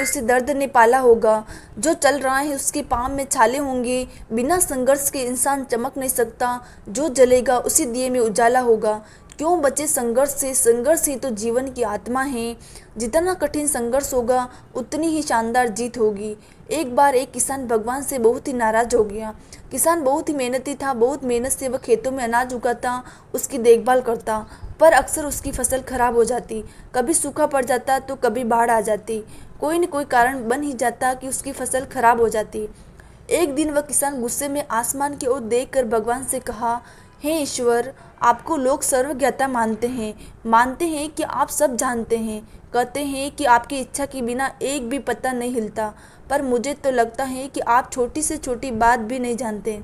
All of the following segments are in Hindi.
ने उसे दर्द ने पाला होगा। जो चल रहा है उसके पाँव में छाले होंगे। बिना संघर्ष के इंसान चमक नहीं सकता। जो जलेगा उसी दिए में उजाला होगा। क्यों बचे संघर्ष से? संघर्ष ही तो जीवन की आत्मा है। जितना कठिन संघर्ष होगा उतनी ही शानदार जीत होगी। एक बार एक किसान भगवान से बहुत ही नाराज हो गया। किसान बहुत ही मेहनती था। बहुत मेहनत से वह खेतों में अनाज उगाता, उसकी देखभाल करता, पर अक्सर उसकी फसल खराब हो जाती। कभी सूखा पड़ जाता तो कभी बाढ़ आ जाती। कोई न कोई कारण बन ही जाता कि उसकी फसल खराब हो जाती। एक दिन वह किसान गुस्से में आसमान की ओर देखकर भगवान से कहा, हे ईश्वर, आपको लोग सर्वज्ञता मानते हैं कि आप सब जानते हैं। कहते हैं कि आपकी इच्छा के बिना एक भी पत्ता नहीं हिलता, पर मुझे तो लगता है कि आप छोटी से छोटी बात भी नहीं जानते।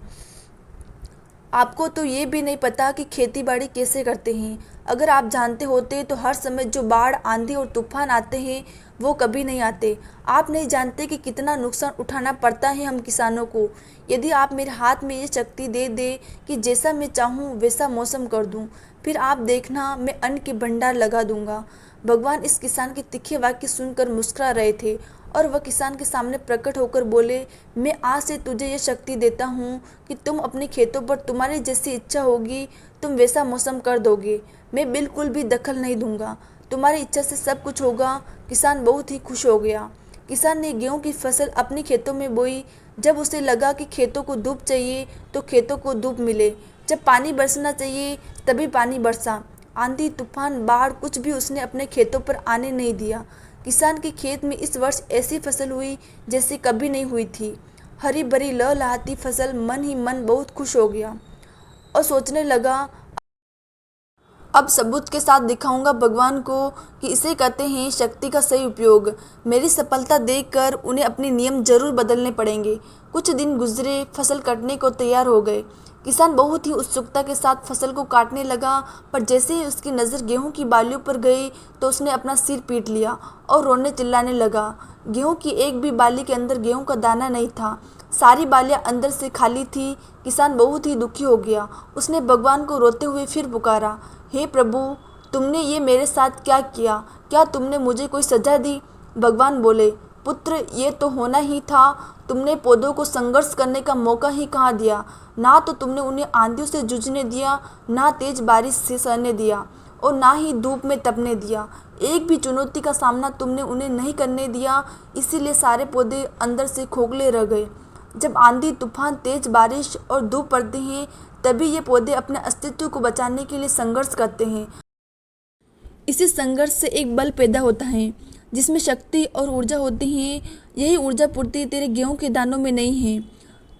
आपको तो ये भी नहीं पता कि खेती बाड़ी कैसे करते हैं। अगर आप जानते होते तो हर समय जो बाढ़, आंधी और तूफान आते हैं वो कभी नहीं आते। आप नहीं जानते कि कितना नुकसान उठाना पड़ता है हम किसानों को। यदि आप मेरे हाथ में ये शक्ति दे दे कि जैसा मैं चाहूँ वैसा मौसम कर दूँ, फिर आप देखना मैं अन्न के भंडार लगा दूंगा। भगवान इस किसान के तीखे वाक्य सुनकर मुस्कुरा रहे थे और वह किसान के सामने प्रकट होकर बोले, मैं आज से तुझे यह शक्ति देता हूँ कि तुम अपने खेतों पर तुम्हारी जैसी इच्छा होगी तुम वैसा मौसम कर दोगे। मैं बिल्कुल भी दखल नहीं दूंगा। तुम्हारी इच्छा से सब कुछ होगा। किसान बहुत ही खुश हो गया। किसान ने गेहूं की फसल अपने खेतों में बोई। जब उसे लगा कि खेतों को धूप चाहिए तो खेतों को धूप मिले। जब पानी बरसना चाहिए तभी पानी बरसा। आंधी, तूफान, बाढ़ कुछ भी उसने अपने खेतों पर आने नहीं दिया। किसान के खेत में इस वर्ष ऐसी फसल हुई जैसे कभी नहीं हुई थी। हरी भरी लहलहाती फसल। मन ही मन बहुत खुश हो गया और सोचने लगा, अब सबूत के साथ दिखाऊंगा भगवान को कि इसे कहते हैं शक्ति का सही उपयोग। मेरी सफलता देखकर उन्हें अपने नियम जरूर बदलने पड़ेंगे। कुछ दिन गुजरे, फसल कटने को तैयार हो गए। किसान बहुत ही उत्सुकता के साथ फसल को काटने लगा, पर जैसे ही उसकी नज़र गेहूं की बालियों पर गई तो उसने अपना सिर पीट लिया और रोने चिल्लाने लगा। गेहूं की एक भी बाली के अंदर गेहूं का दाना नहीं था। सारी बालियां अंदर से खाली थी। किसान बहुत ही दुखी हो गया। उसने भगवान को रोते हुए फिर पुकारा, हे प्रभु, तुमने ये मेरे साथ क्या किया? क्या तुमने मुझे कोई सजा दी? भगवान बोले, पुत्र, ये तो होना ही था। तुमने पौधों को संघर्ष करने का मौका ही कहाँ दिया। ना तो तुमने उन्हें आंधियों से जूझने दिया, ना तेज बारिश से सहने दिया और ना ही धूप में तपने दिया। एक भी चुनौती का सामना तुमने उन्हें नहीं करने दिया। इसीलिए सारे पौधे अंदर से खोखले रह गए। जब आंधी, तूफान, तेज बारिश और धूप पड़ती हैं तभी ये पौधे अपने अस्तित्व को बचाने के लिए संघर्ष करते हैं। इसी संघर्ष से एक बल पैदा होता है जिसमें शक्ति और ऊर्जा होती है। यही ऊर्जा पूर्ति तेरे गेहूं के दानों में नहीं है।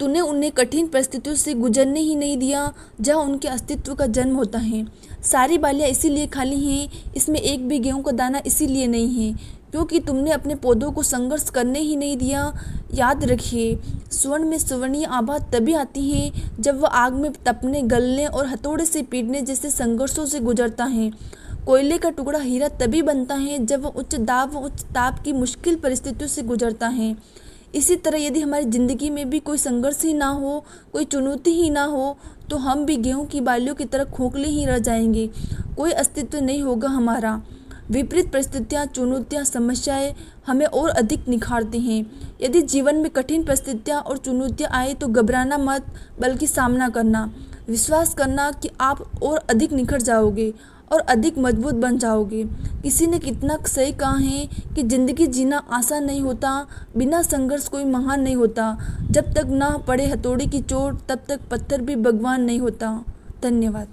तूने उन्हें कठिन परिस्थितियों से गुजरने ही नहीं दिया जहां उनके अस्तित्व का जन्म होता है। सारी बालियां इसीलिए खाली हैं, इसमें एक भी गेहूं का दाना इसीलिए नहीं है क्योंकि तुमने अपने पौधों को संघर्ष करने ही नहीं दिया। याद रखिए, स्वर्ण में स्वर्णीय आभा तभी आती है जब वह आग में तपने, गलने और हथौड़े से पीटने जैसे संघर्षों से गुजरता है। कोयले का टुकड़ा हीरा तभी बनता है जब वह उच्च दाब व उच्च ताप की मुश्किल परिस्थितियों से गुजरता है। इसी तरह यदि हमारी ज़िंदगी में भी कोई संघर्ष ही ना हो, कोई चुनौती ही ना हो, तो हम भी गेहूं की बालियों की तरह खोखले ही रह जाएंगे। कोई अस्तित्व नहीं होगा हमारा। विपरीत परिस्थितियाँ, चुनौतियाँ, समस्याएं हमें और अधिक निखारती हैं। यदि जीवन में कठिन परिस्थितियाँ और चुनौतियाँ आए तो घबराना मत, बल्कि सामना करना। विश्वास करना कि आप और अधिक निखर जाओगे और अधिक मजबूत बन जाओगे। किसी ने कितना सही कहा है कि ज़िंदगी जीना आसान नहीं होता, बिना संघर्ष कोई महान नहीं होता। जब तक ना पड़े हथौड़े की चोट तब तक पत्थर भी भगवान नहीं होता। धन्यवाद।